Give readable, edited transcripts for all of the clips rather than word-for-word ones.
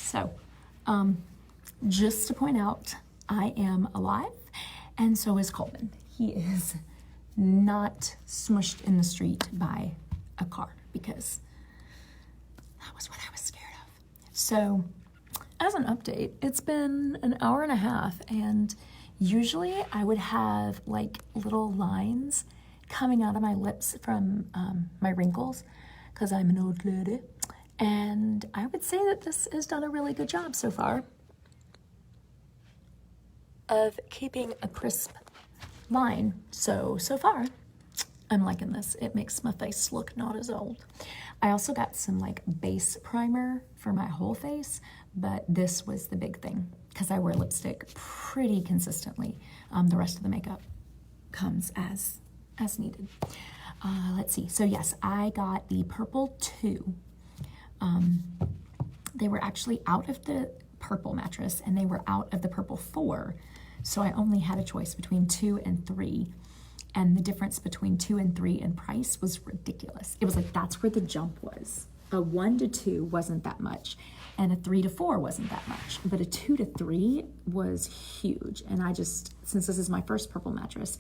So, just to point out, I am alive, and so is Coleman. He is not smushed in the street by a car, because that was what I was scared of. So, as an update, it's been an hour and a half, and usually I would have like little lines coming out of my lips from my wrinkles, because I'm an old lady. And I would say that this has done a really good job so far of keeping a crisp line. So far, I'm liking this. It makes my face look not as old. I also got some like base primer for my whole face, but this was the big thing because I wear lipstick pretty consistently. The rest of the makeup comes as needed. Let's see. So yes, I got the purple 2. They were actually out of the purple mattress and they were out of the purple 4. So I only had a choice between 2 and 3. And the difference between 2 and 3 in price was ridiculous. It was like, that's where the jump was. A 1 to 2 wasn't that much. And a 3 to 4 wasn't that much. But a 2 to 3 was huge. And I just, since this is my first purple mattress,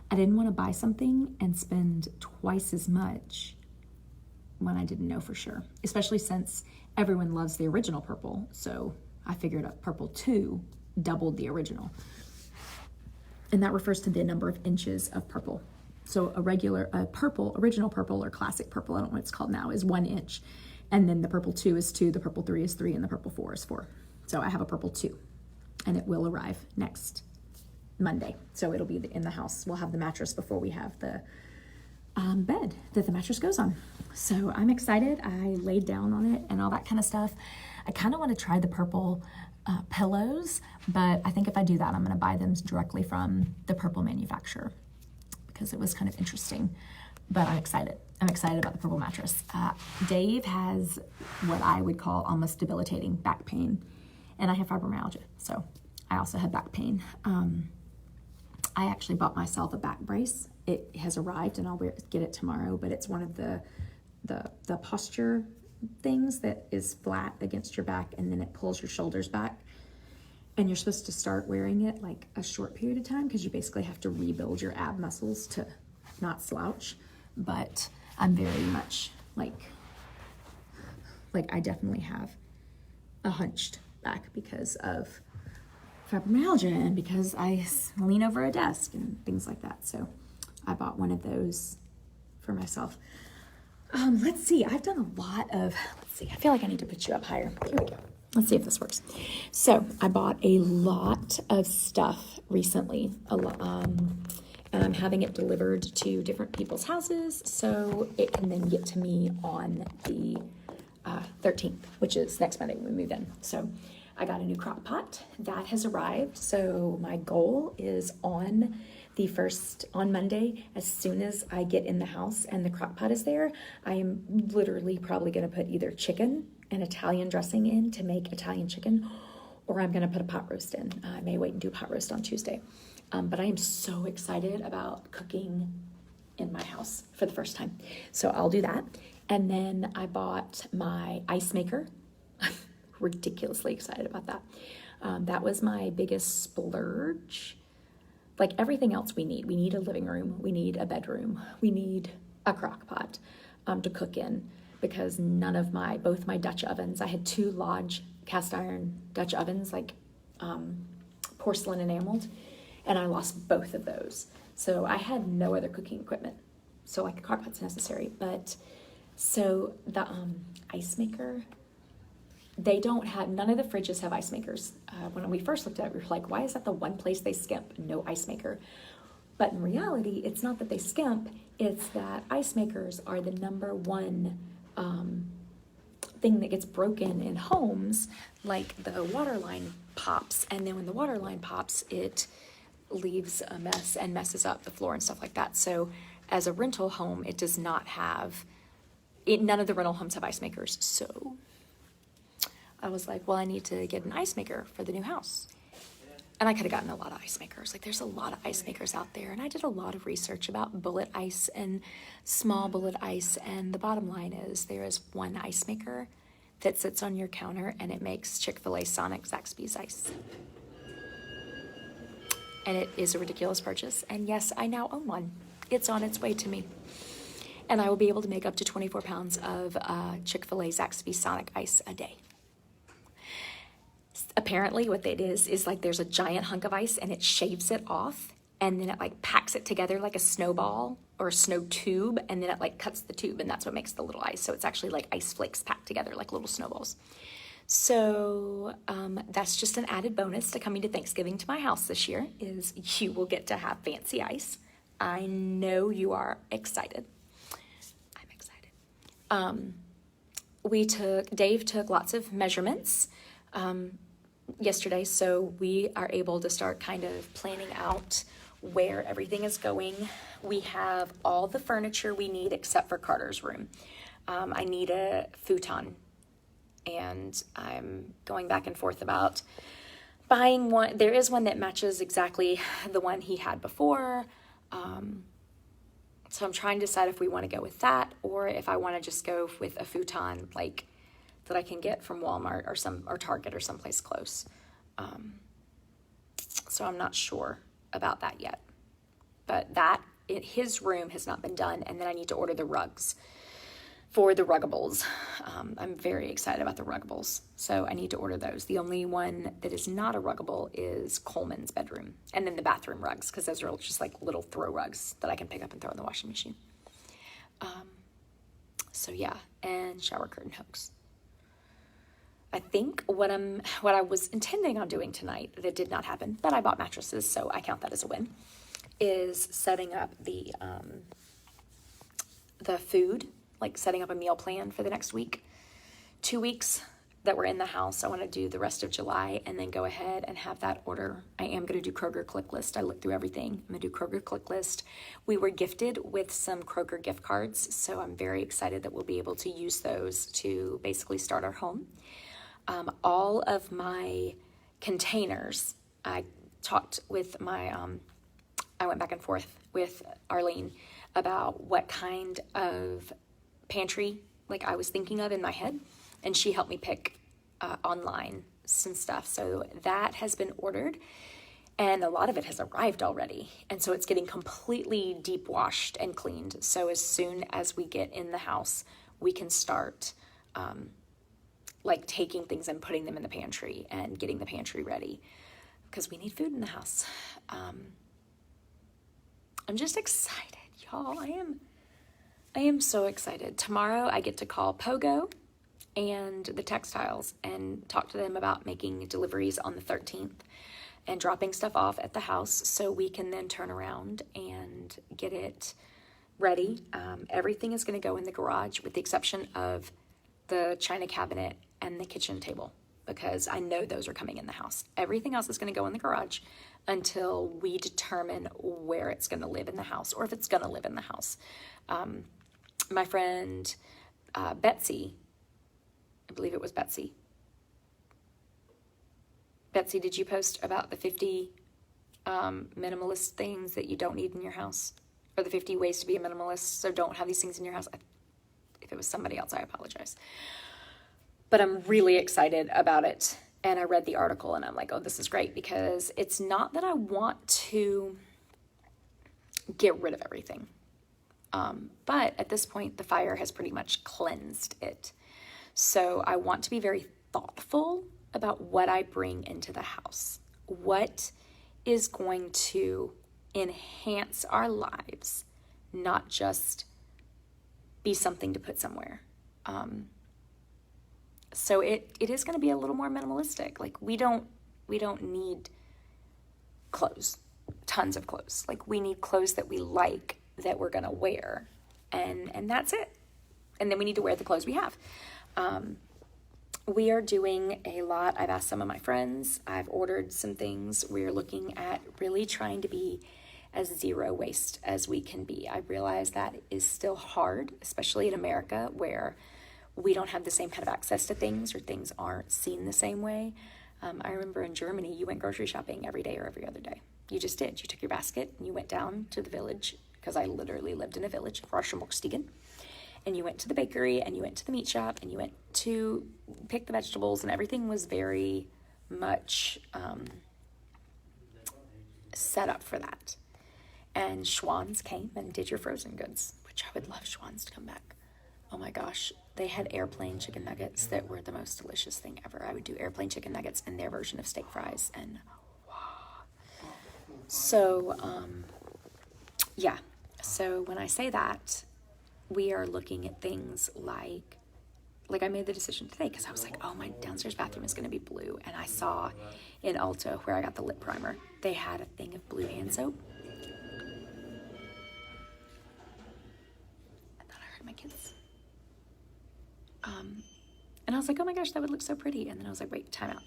I didn't want to buy something and spend twice as much when I didn't know for sure, especially since everyone loves the original purple. So I figured a purple 2 doubled the original. And that refers to the number of inches of purple. So a purple, original purple or classic purple, I don't know what it's called now, is 1 inch. And then the purple 2 is 2, the purple 3 is 3, and the purple 4 is 4. So I have a purple 2, and it will arrive next Monday. So it'll be in the house. We'll have the mattress before we have the bed that the mattress goes on. So I'm excited. I laid down on it and all that kind of stuff. I kind of want to try the purple pillows, but I think if I do that, I'm going to buy them directly from the purple manufacturer because it was kind of interesting. But I'm excited. I'm excited about the purple mattress. Dave has what I would call almost debilitating back pain, and I have fibromyalgia, so I also have back pain. I actually bought myself a back brace. It has arrived, and I'll get it tomorrow, but it's one of the posture things that is flat against your back, and then it pulls your shoulders back. And you're supposed to start wearing it like a short period of time because you basically have to rebuild your ab muscles to not slouch. But I'm very much like I definitely have a hunched back because of fibromyalgia and because I lean over a desk and things like that. So I bought one of those for myself. Let's see, I've done a lot of, I feel like I need to put you up higher. Here we go. Let's see if this works. So I bought a lot of stuff recently, and I'm having it delivered to different people's houses so it can then get to me on the 13th, which is next Monday when we move in. So I got a new crock pot that has arrived. So my goal is on Monday, as soon as I get in the house and the crock pot is there, I am literally probably going to put either chicken and Italian dressing in to make Italian chicken, or I'm going to put a pot roast in. I may wait and do a pot roast on Tuesday. But I am so excited about cooking in my house for the first time. So I'll do that. And then I bought my ice maker. I'm ridiculously excited about that. That was my biggest splurge. Like everything else we need a living room, we need a bedroom, we need a crock pot to cook in, because both my Dutch ovens, I had 2 Lodge cast iron Dutch ovens, like porcelain enameled, and I lost both of those. So I had no other cooking equipment. So like a crock pot's necessary, but so the ice maker, none of the fridges have ice makers. When we first looked at it, we were like, why is that the one place they skimp? No ice maker. But in reality, it's not that they skimp, it's that ice makers are the number one thing that gets broken in homes. Like the water line pops, and then when the water line pops, it leaves a mess and messes up the floor and stuff like that. So as a rental home, it does not have, none of the rental homes have ice makers. So I was like, well, I need to get an ice maker for the new house. And I could have gotten a lot of ice makers. Like there's a lot of ice makers out there. And I did a lot of research about bullet ice and small bullet ice. And the bottom line is there is one ice maker that sits on your counter, and it makes Chick-fil-A, Sonic, Zaxby's ice. And it is a ridiculous purchase. And yes, I now own one. It's on its way to me. And I will be able to make up to 24 pounds of Chick-fil-A, Zaxby's, Sonic ice a day. Apparently what it is like there's a giant hunk of ice and it shaves it off, and then it like packs it together like a snowball or a snow tube, and then it like cuts the tube, and that's what makes the little ice. So it's actually like ice flakes packed together like little snowballs. So that's just an added bonus to coming to Thanksgiving to my house this year, is you will get to have fancy ice. I know you are excited. I'm excited. Dave took lots of measurements yesterday, so we are able to start kind of planning out where everything is going. We have all the furniture we need except for Carter's room. I need a futon, and I'm going back and forth about buying one. There is one that matches exactly the one he had before. So I'm trying to decide if we want to go with that, or if I want to just go with a futon like that I can get from Walmart or Target or someplace close. So I'm not sure about that yet. But his room has not been done, and then I need to order the rugs for the Ruggables. I'm very excited about the Ruggables, so I need to order those. The only one that is not a Ruggable is Coleman's bedroom, and then the bathroom rugs, because those are just like little throw rugs that I can pick up and throw in the washing machine. So yeah, and shower curtain hooks. I think what I was intending on doing tonight that did not happen, but I bought mattresses, so I count that as a win, is setting up the food, like setting up a meal plan for the next week. 2 weeks that we're in the house, I want to do the rest of July and then go ahead and have that order. I am going to do Kroger Click List. I looked through everything. I'm going to do Kroger Click List. We were gifted with some Kroger gift cards, so I'm very excited that we'll be able to use those to basically start our home. All of my containers, I talked with I went back and forth with Arlene about what kind of pantry like I was thinking of in my head, and she helped me pick online some stuff. So that has been ordered, and a lot of it has arrived already, and so it's getting completely deep washed and cleaned. So as soon as we get in the house, we can start like taking things and putting them in the pantry and getting the pantry ready, because we need food in the house. I'm just excited, y'all. I am so excited. Tomorrow I get to call Pogo and the textiles and talk to them about making deliveries on the 13th and dropping stuff off at the house so we can then turn around and get it ready. Everything is going to go in the garage with the exception of the china cabinet and the kitchen table, because I know those are coming in the house. Everything else is going to go in the garage until we determine where it's going to live in the house, or if it's going to live in the house. My friend Betsy, I believe it was Betsy. Betsy, did you post about the 50 minimalist things that you don't need in your house? Or the 50 ways to be a minimalist, so don't have these things in your house? If it was somebody else, I apologize. But I'm really excited about it. And I read the article and I'm like, oh, this is great, because it's not that I want to get rid of everything. But at this point, the fire has pretty much cleansed it. So I want to be very thoughtful about what I bring into the house. What is going to enhance our lives, not just be something to put somewhere. So it is going to be a little more minimalistic. Like we don't need clothes, tons of clothes. Like we need clothes that we like, that we're going to wear, and that's it. And then we need to wear the clothes we have. We are doing a lot. I've asked some of my friends. I've ordered some things. We're looking at really trying to be as zero waste as we can be. I realize that is still hard, especially in America, where we don't have the same kind of access to things, or things aren't seen the same way. I remember in Germany, you went grocery shopping every day or every other day. You just did. You took your basket and you went down to the village, because I literally lived in a village, Raschenburgstiegen, and you went to the bakery and you went to the meat shop and you went to pick the vegetables, and everything was very much set up for that. And Schwann's came and did your frozen goods, which I would love Schwann's to come back. Oh my gosh, they had airplane chicken nuggets that were the most delicious thing ever. I would do airplane chicken nuggets in their version of steak fries, and wow. So, yeah. So when I say that, we are looking at things like I made the decision today because I was like, oh, my downstairs bathroom is going to be blue. And I saw in Ulta, where I got the lip primer, they had a thing of blue hand soap. I thought I heard my kids. And I was like, oh my gosh, that would look so pretty. And then I was like, wait, time out.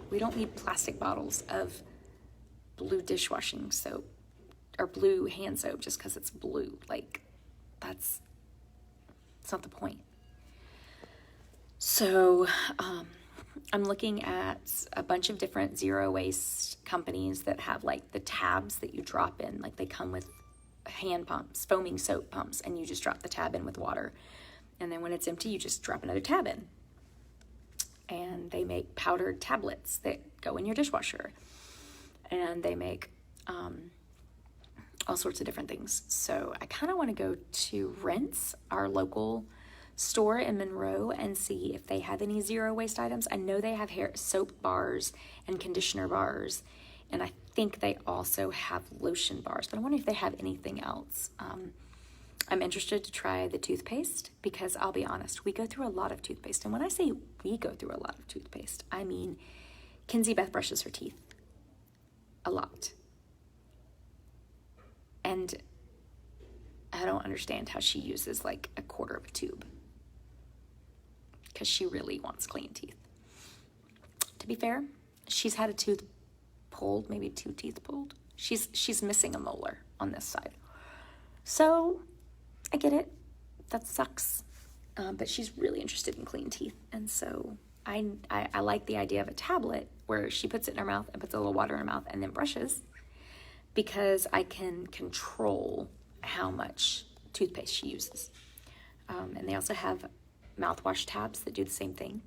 We don't need plastic bottles of blue dishwashing soap or blue hand soap just because it's blue. Like, that's not the point. So I'm looking at a bunch of different zero waste companies that have like the tabs that you drop in. Like, they come with hand pumps, foaming soap pumps, and you just drop the tab in with water. And then when it's empty, you just drop another tab in. And they make powdered tablets that go in your dishwasher. And they make all sorts of different things. So I kind of want to go to Rinse, our local store in Monroe, and see if they have any zero waste items. I know they have hair soap bars and conditioner bars, and I think they also have lotion bars, but I wonder if they have anything else. I'm interested to try the toothpaste because I'll be honest, we go through a lot of toothpaste. And when I say we go through a lot of toothpaste, I mean Kinsey Beth brushes her teeth a lot. And I don't understand how she uses like a quarter of a tube because she really wants clean teeth. To be fair, she's had a tooth pulled, maybe 2 teeth pulled. She's missing a molar on this side. So I get it. That sucks. But she's really interested in clean teeth. And so I like the idea of a tablet where she puts it in her mouth and puts a little water in her mouth and then brushes, because I can control how much toothpaste she uses. And they also have mouthwash tabs that do the same thing.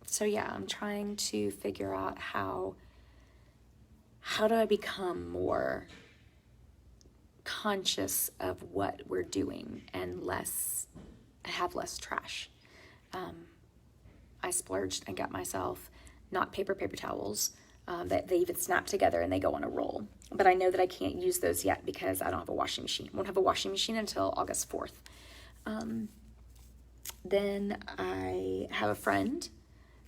So yeah, I'm trying to figure out how do I become more conscious of what we're doing and have less trash. I splurged and got myself not paper towels that they even snap together and they go on a roll. But I know that I can't use those yet because I don't have a washing machine. Won't have a washing machine until August 4th. Then I have a friend,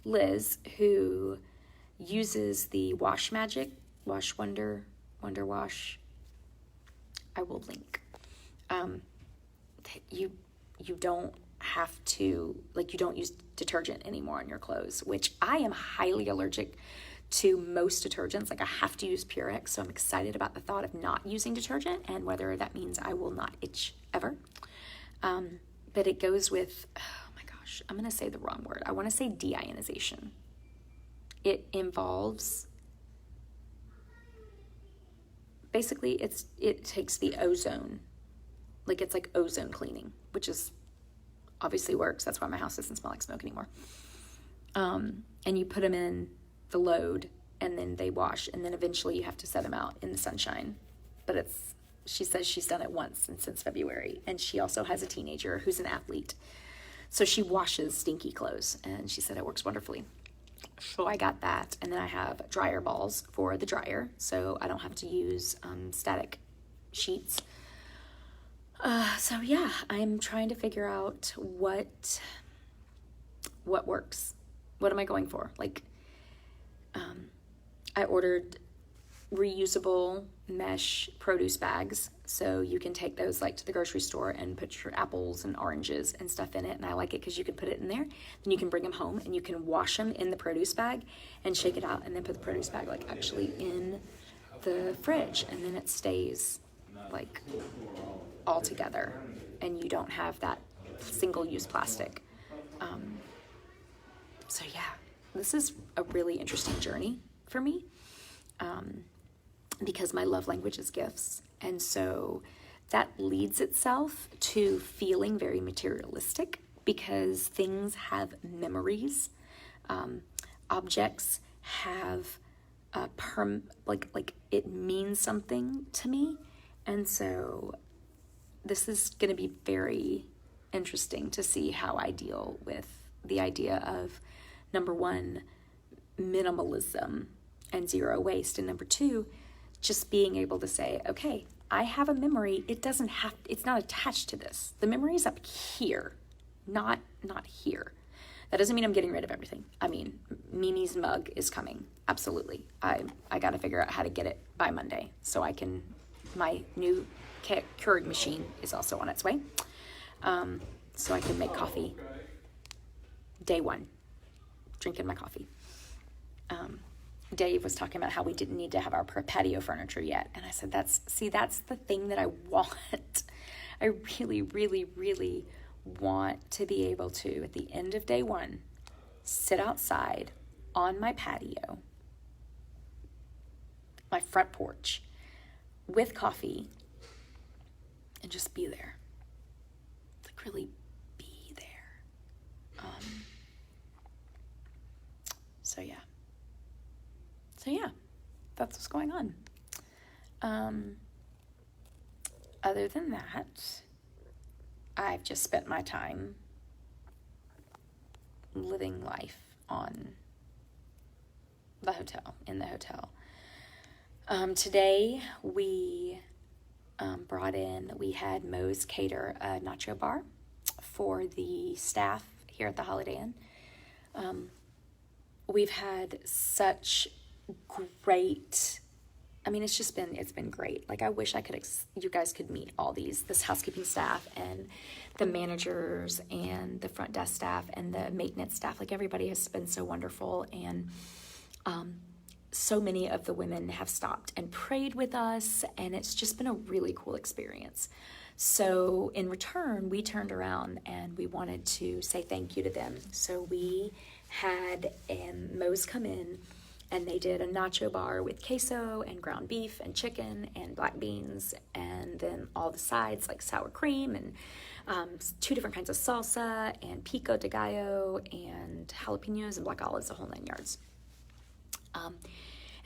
Liz, who uses the Wash Magic, Wash Wonder Wash. I will link. You don't have to, like, you don't use detergent anymore on your clothes, which I am highly allergic to most detergents. Like, I have to use Purex, so I'm excited about the thought of not using detergent and whether that means I will not itch ever. But it goes with, oh my gosh, I'm going to say the wrong word. I want to say deionization. It involves, basically, it takes the ozone, like it's like ozone cleaning, which is obviously works. That's why my house doesn't smell like smoke anymore. And you put them in the load and then they wash, and then eventually you have to set them out in the sunshine. But she says she's done it once since February, and she also has a teenager who's an athlete. So she washes stinky clothes, and she said it works wonderfully. So I got that, and then I have dryer balls for the dryer, so I don't have to use static sheets. So yeah, I'm trying to figure out what works. What am I going for? Like, I ordered reusable mesh produce bags, so you can take those like to the grocery store and put your apples and oranges and stuff in it. And I like it because you can put it in there, then you can bring them home and you can wash them in the produce bag and shake it out, and then put the produce bag like actually in the fridge, and then it stays like all together, and you don't have that single-use plastic. So yeah, this is a really interesting journey for me, because my love language is gifts. And so that leads itself to feeling very materialistic because things have memories. Objects have like it means something to me. And so this is going to be very interesting to see how I deal with the idea of, number one, minimalism and zero waste, and number two, just being able to say, okay, I have a memory. It's not attached to this. The memory is up here, not here. That doesn't mean I'm getting rid of everything. I mean, Mimi's mug is coming. Absolutely. I got to figure out how to get it by Monday so I can, my new Keurig machine is also on its way. So I can make coffee day one, drinking my coffee. Dave was talking about how we didn't need to have our patio furniture yet. And I said, that's the thing that I want. I really, really, really want to be able to, at the end of day one, sit outside on my patio, my front porch, with coffee, and just be there. Like, really be there. So yeah, that's what's going on. Other than that, I've just spent my time living life in the hotel. Today we had Moe's cater a nacho bar for the staff here at the Holiday Inn. We've had such great, it's been great. Like, I wish you guys could meet this housekeeping staff and the managers and the front desk staff and the maintenance staff. Like, everybody has been so wonderful. And, so many of the women have stopped and prayed with us, and it's just been a really cool experience. So in return, we turned around and we wanted to say thank you to them. So we had Moe's come in, and they did a nacho bar with queso and ground beef and chicken and black beans, and then all the sides like sour cream and 2 different kinds of salsa and pico de gallo and jalapenos and black olives, the whole 9 yards.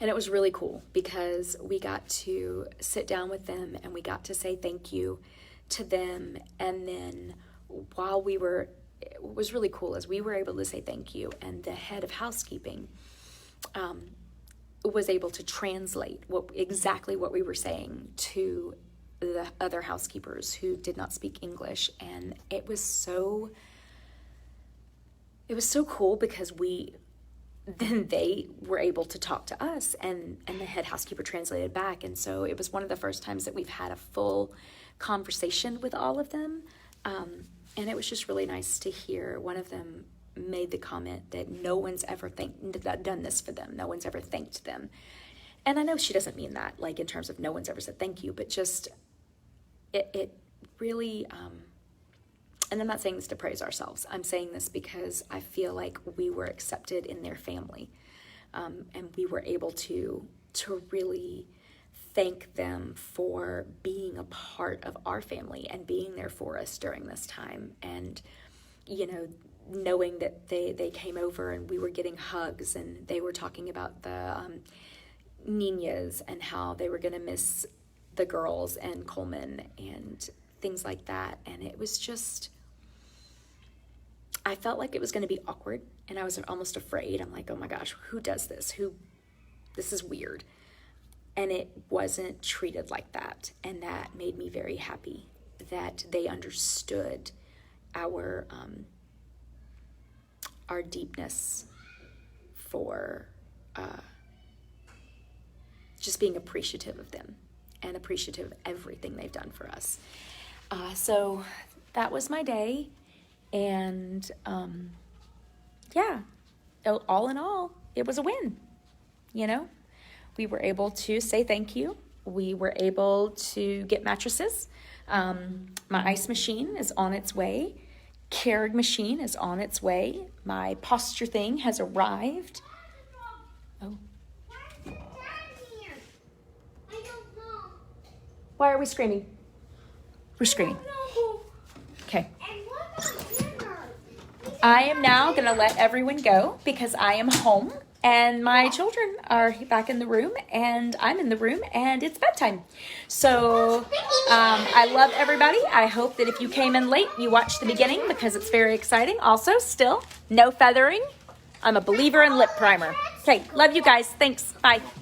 And it was really cool because we got to sit down with them and we got to say thank you to them. And then what was really cool is we were able to say thank you, and the head of housekeeping was able to translate exactly what we were saying to the other housekeepers who did not speak English. And it was so cool because then they were able to talk to us, and the head housekeeper translated back. And so it was one of the first times that we've had a full conversation with all of them. And it was just really nice to hear. One of them made the comment that no one's ever done this for them. No one's ever thanked them. And I know she doesn't mean that, like, in terms of no one's ever said thank you, but just it really, and I'm not saying this to praise ourselves. I'm saying this because I feel like we were accepted in their family, and we were able to really thank them for being a part of our family and being there for us during this time. And, knowing that they came over and we were getting hugs, and they were talking about the Niñas and how they were going to miss the girls and Coleman and things like that. And it was just, I felt like it was going to be awkward, and I was almost afraid. I'm like, oh my gosh, who does this? This is weird. And it wasn't treated like that. And that made me very happy that they understood our deepness for just being appreciative of them and appreciative of everything they've done for us. So that was my day. And all in all, it was a win. We were able to say thank you. We were able to get mattresses. My ice machine is on its way. Keurig machine is on its way. My posture thing has arrived. Oh. Why is Dad here? I don't know. Why are we screaming? We're screaming. Okay. I am now going to let everyone go because I am home and my children are back in the room and I'm in the room and it's bedtime. So I love everybody. I hope that if you came in late, you watched the beginning because it's very exciting. Also, still, no feathering. I'm a believer in lip primer. Okay, love you guys. Thanks. Bye.